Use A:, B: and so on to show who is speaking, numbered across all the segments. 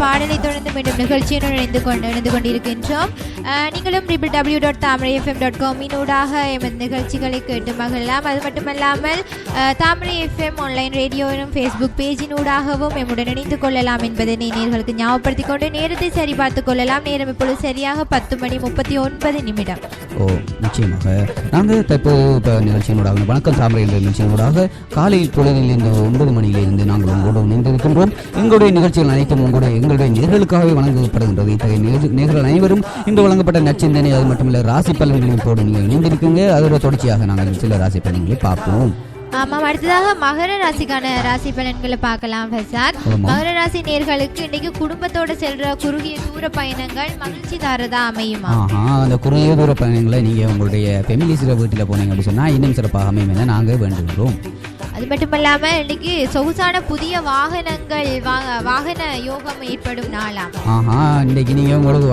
A: பாடலை தொடர்ந்து மீண்டும் நிகழ்ச்சியுடன் இணைந்து கொண்டிருக்கின்றோம். நீங்களும் www.thamaraifm.com ஊடாக எமது நிகழ்ச்சிகளை கேட்டு மகிழலாம். அது மட்டுமல்லாமல் தாமரை எஃப்எம் ஆன்லைன் ரேடியோவிலும் ஃபேஸ்புக் பேஜின் ஊடாகவும் எம்முடன் இணைந்து கொள்ளலாம் என்பதை நேயர்களுக்கு ஞாபகப்படுத்திக் கொண்டு நேரத்தை சரி பார்த்துக் கொள்ளலாம். நேரம் இப்பொழுது சரியாக 10:39.
B: ஓ, நிச்சயமாக நாங்கள் தற்போது நிகழ்ச்சியினூடாக வணக்கம் தாமரை என்ற நிகழ்ச்சியினூடாக காலையில் பொழுதில் இந்த 9 மணியிலிருந்து நாங்கள் உங்களோடு இணைந்திருக்கின்றோம். எங்களுடைய நிகழ்ச்சிகள் அனைத்தும் எங்களுடைய நேர்களுக்காகவே வழங்கப்படுகின்றது. இத்தகைய நேர்கள் அனைவரும் இன்று வழங்கப்பட்ட நற்சிந்தனை, அது மட்டுமல்ல ராசி பலன்களையும் போடு நீங்கள் இணைந்திருக்கீங்க. அதோட தொடர்ச்சியாக நாங்கள் சில ராசி பலன்களை பார்ப்போம்.
A: ஆமாம், அடுத்ததாக மகர ராசிக்கான ராசி பலன்களை பார்க்கலாம். மகர ராசி நேர்களுக்கு இன்னைக்கு குடும்பத்தோட செல்ற குறுகிய தூர பயணங்கள் மகிழ்ச்சி தாரதா அமையுமா?
B: அந்த குறுகிய தூர பயணங்களை நீங்க உங்களுடைய ஃபெமிலிஸ்ல வீட்டில் போனீங்க அப்படின்னு சொன்னா இன்னும் சிறப்பாக அமையும் என நாங்கள் வேண்டுகிறோம்.
A: அது மட்டுமல்லாமல் இன்னைக்கு சொகுசான புதிய வாகனங்கள் வாகன யோகம் ஏற்படும் நாளாம்.
B: ஆஹா, இன்னைக்கு நீங்கள் உங்களுக்கு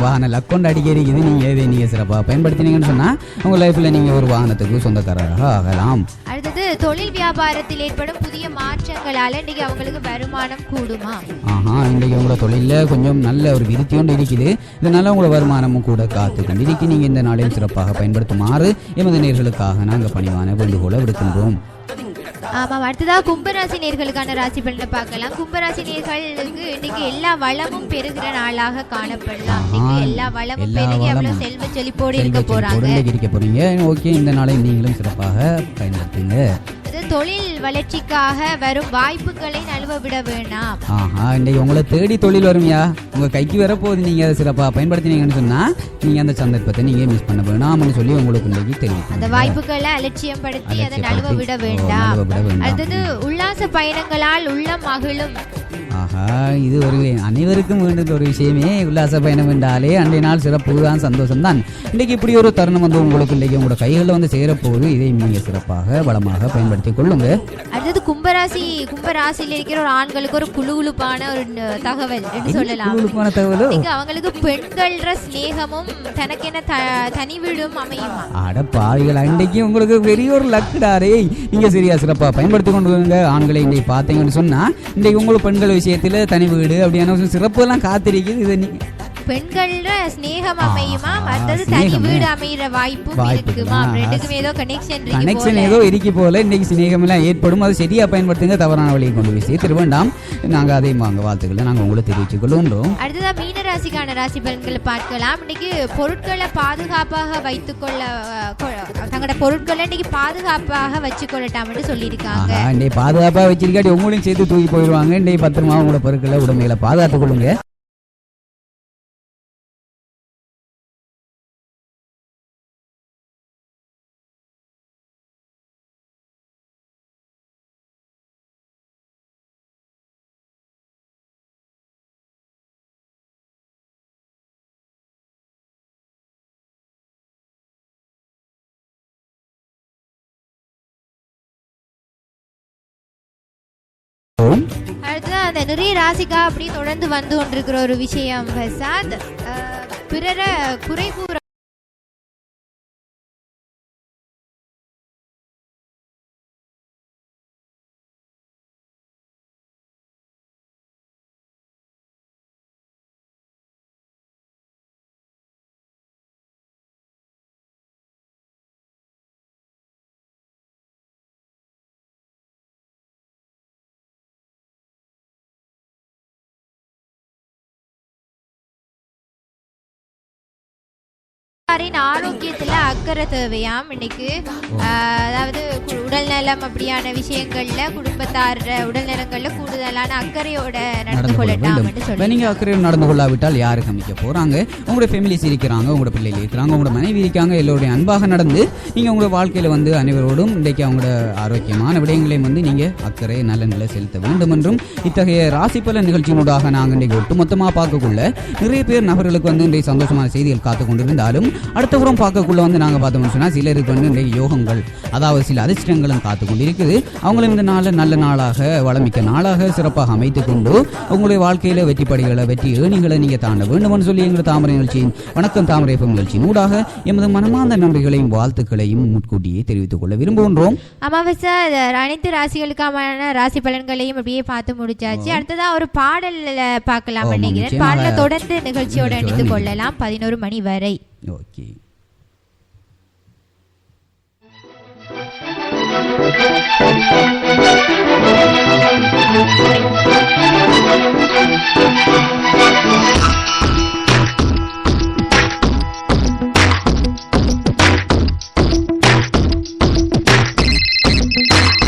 B: வாகன லக்கொண்டு அடிக்கிறீங்க. நீங்கள் இதை நீங்கள் சிறப்பாக பயன்படுத்தினீங்கன்னு சொன்னால் உங்கள் லைஃப்பில் நீங்கள் ஒரு வாகனத்துக்கு சொந்தக்காரராக ஆகலாம்.
A: அடுத்தது தொழில் வியாபாரத்தில் ஏற்படும் புதிய மாற்றங்களால் இன்னைக்கு அவங்களுக்கு வருமானம் கூடுமா?
B: ஆஹா, இன்றைக்கு உங்களோட தொழிலில் கொஞ்சம் நல்ல ஒரு விருத்தி ஒன்று இருக்குது. இதனால உங்களோட வருமானமும் கூட காத்து கொண்டிருக்கு. நீங்கள் இந்த நாளையும் சிறப்பாக பயன்படுத்துமாறு எமது நேர்களுக்காக நாங்கள் பணிவான வேண்டுகோளை விடுக்கின்றோம்.
A: ஆமாம். அடுத்ததாக கும்பராசி நேர்களுக்கான ராசி பலனை பார்க்கலாம். கும்பராசி நேர்களுக்கு இன்னைக்கு எல்லா வளமும் பெருகிற நாளாக காணப்படலாம். எல்லா வளமும் பெருகி அவ்வளவு செல்வ செழிப்போடு இருக்க போறீங்க.
B: ஓகே, இந்த நாளை நீங்களும் சிறப்பாக பயன்படுத்துங்க.
A: தொழில் வளர்ச்சிக்காக வரும் வாய்ப்புகளை நழுவ விட வேண்டாம்.
B: இன்னைக்கு உங்களை தேடி தொழில் வரும்யா, உங்க கைக்கு வரப்போகுது. நீங்க அதை சிறப்பாக பயன்படுத்தினீங்கன்னு சொன்னா நீங்க அந்த சந்தர்ப்பத்தை நீங்க மிஸ் பண்ண வேணாம்னு சொல்லி உங்களுக்கு இன்னைக்கு தெரியும்.
A: அந்த வாய்ப்புகளை அலட்சியப்படுத்தி அதை நழுவ விட வேண்டாம். அடுத்தது உல்லாச பயணங்களால் உள்ளம் மகிழும்.
B: இது ஒரு அனைவருக்கும் வேண்டிய ஒரு விஷயமே. உல்லாச பயணம் என்றாலே அன்றைய நாள் சிறப்பு தான், சந்தோஷம் தான். இன்றைக்கு இப்படி ஒரு தருணம் வந்து உங்களுக்கு இன்றைக்கு உங்களோட கைகளில் வந்து சேரப்போகுது. இதை நீங்க சிறப்பாக வளமாக பயன்படுத்தி கொள்ளுங்க.
A: அடுத்தது கும்பராசியில் இருக்கிற ஒரு ஆண்களுக்கு ஒரு குழுகுழுப்பான ஒரு தகவல் என்று சொல்லலாம். அவங்களுக்கு பெண்கள ஸ்நேகமும் தனக்கென தனி வீடும் அமையுமா?
B: அட பாவிகள், இன்றைக்கு உங்களுக்கு பெரிய ஒரு லக்குடாரே. நீங்க சரியா சிறப்பாக பயன்படுத்தி கொண்டு ஆண்களை இன்றைக்கு பார்த்தீங்கன்னு சொன்னா இன்றைக்கு உங்களுக்கு பெண்கள் விஷயத்துல தனி வீடு அப்படியான சிறப்பு எல்லாம் காத்திருக்குது. இது
A: பெண்கள ஸ்நேகம் அமையுமா, மற்றது தனி வீடு அமைகிற வாய்ப்பும் இருக்குமா? ரெண்டுக்குமே ஏதோ கனெக்ஷன்
B: ஏதோ இருக்கு போல. இன்னைக்கு ஸ்நேகம் எல்லாம் ஏற்படும். அது சரியா பயன்படுத்துங்க, தவறான வழியை கொண்டு போய் சேர்த்து வேண்டாம். நாங்க அதை வாங்க வாழ்த்துக்களை நாங்க உங்களை தெரிவித்துக் கொள்கின்றோம்.
A: அடுத்ததா மீன ராசிக்கான ராசி பலன்களை பார்க்கலாம். இன்னைக்கு பொருட்களை பாதுகாப்பாக வைத்துக்கொள்ள, தங்களோட பொருட்களை இன்னைக்கு பாதுகாப்பாக வச்சுக்கொள்ளட்டாம் சொல்லியிருக்காங்க.
B: இன்னைக்கு பாதுகாப்பாக வச்சிருக்காட்டி உங்களையும் சேர்த்து தூக்கி போயிடுவாங்க. இன்னைக்கு பத்திரமா உங்களோட பொருட்களை உடமைகளை பாதுகாத்துக் கொள்ளுங்க.
A: அடுத்தது அந்த நிறைய ராசிக்கா அப்படி தொடர்ந்து வந்து கொண்டிருக்கிற ஒரு விஷயம் பிரசாத், பிறர குறை கூற ஆரோக்கியத்துல அக்கறை தேவையாம் இன்னைக்கு. அதாவது உடல் நலம் அப்படியான விஷயங்கள்ல குடும்பத்தார் உடல் நலங்கள்ல கூடுதலான அக்கறையோட நடந்து கொள்ளலாம்.
B: நீங்க அக்கறையோட நடந்து கொள்ளாவிட்டால் யாரு கமிக்க போறாங்க? உங்களோட ஃபேமிலிஸ் இருக்கிறாங்க, உங்களோட பிள்ளைகள் இருக்கிறாங்க, உங்களோட மனைவி இருக்காங்க. எல்லோருடைய அன்பாக நடந்து நீங்க உங்களோட வாழ்க்கையில வந்து அனைவரோடும் இன்றைக்கு அவங்களோட ஆரோக்கியமான விடயங்களையும் வந்து நீங்க அக்கறை நலன்களை செலுத்த வேண்டும் என்றும் இத்தகைய ராசி பல நிகழ்ச்சியினூடாக நாங்கள் இன்றைக்கு ஒட்டுமொத்தமாக பார்க்கக்குள்ள நிறைய பேர் நபர்களுக்கு வந்து இன்றைக்கு சந்தோஷமான செய்திகள் காத்து கொண்டிருந்தாலும் அடுத்த புறம் பார்க்கக்குள்ள வந்து நாங்கள் பார்த்தோம்னு சொன்னால் சிலருக்கு வந்து இன்றைக்கு யோகங்கள், அதாவது சில அதிர்ஷ்டங்களும் காத்து கொண்டு இருக்குது. அவங்களும் இந்த நாளை நல்ல நாளாக வளமிக்க நாளாக சிறப்பாக அமைத்துக் கொண்டு உங்களுடைய வாழ்க்கையில வெற்றி படிகளை வெற்றி ஏணிகளை நீங்க தாண்ட வேண்டும் சொல்லி எங்கள் தாமரை நிகழ்ச்சியின் வணக்கம் தாமரை FM நிகழ்ச்சியின் ஊடாக எமது மனமார்ந்த நன்றிகளையும் வாழ்த்துக்களையும் முன்கூட்டியே தெரிவித்துக் கொள்ள விரும்புகின்றோம்.
A: அமாவாசை அனைத்து ராசிகளுக்கான ராசி பலன்களையும் அப்படியே பார்த்து முடிச்சாச்சு. அடுத்ததா ஒரு பாடல்ல பார்க்கலாம் நினைக்கிறேன். பாடலை தொடர்ந்து நிகழ்ச்சியோட இணைந்து கொள்ளலாம் 11 மணி வரை.
B: ஓகே.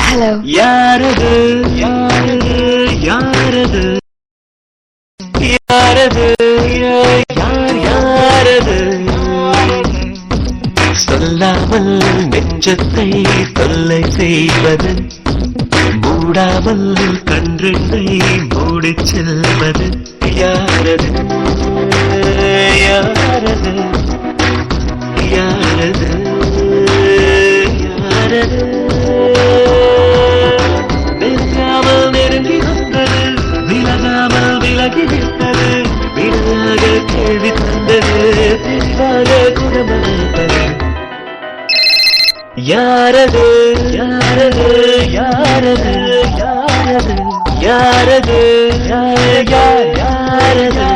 C: ஹலோ. யாரது யாரது யாரது யாரது யார் யாரது சொல்லாமல் நெஞ்சத்தை தொல்லை செய்வது, மூடாமல் கன்றெண்டை மூடிச் செல்வது யாரது யாரது யாரது யாரது யாரது யாரது யாரது யாரது யாரது யாரது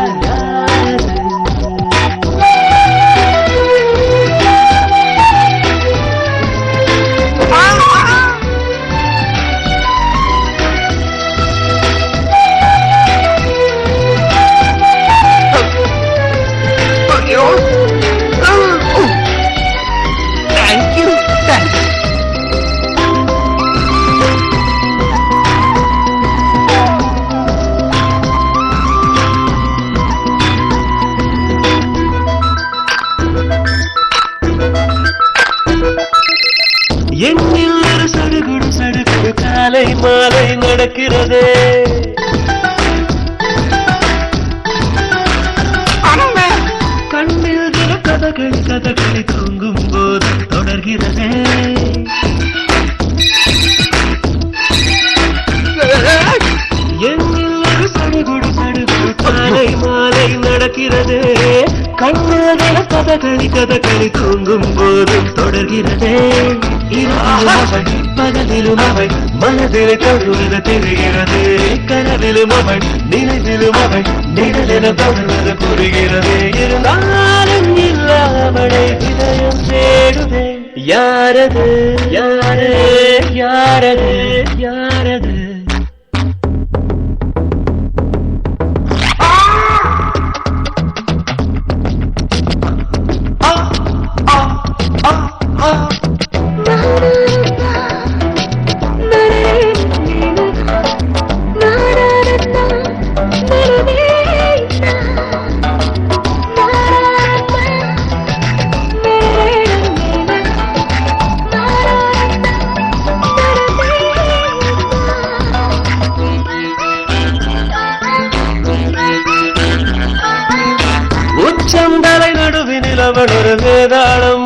C: என்னில் ஒரு சடுகுடு சடுகுடு காலை மாலை நடக்கிறதே கண்ணில் தின கதகளி கதகளி தூங்கும் போது தொடர்கிறதே என்னில் ஒரு சடுகுடு சடுகுடு காலை மாலை நடக்கிறதே கண்ணில் தின கதகளி கதகளி தூங்கும் போது தொடர்கிறதே பகலிலும் அவள் மனதில் தொழுவது தெரிகிறது கனவிலும் அவள் நினைவிலும் அவள் நிழலென தொழுவது புரிகிறது இருந்தாலும் இல்லாமலை இதயம் தேடுதே யாரது யாரே யாரது யாரது உச்சந்தலை நடுவினில் அவள் ஒரு வேதாளம்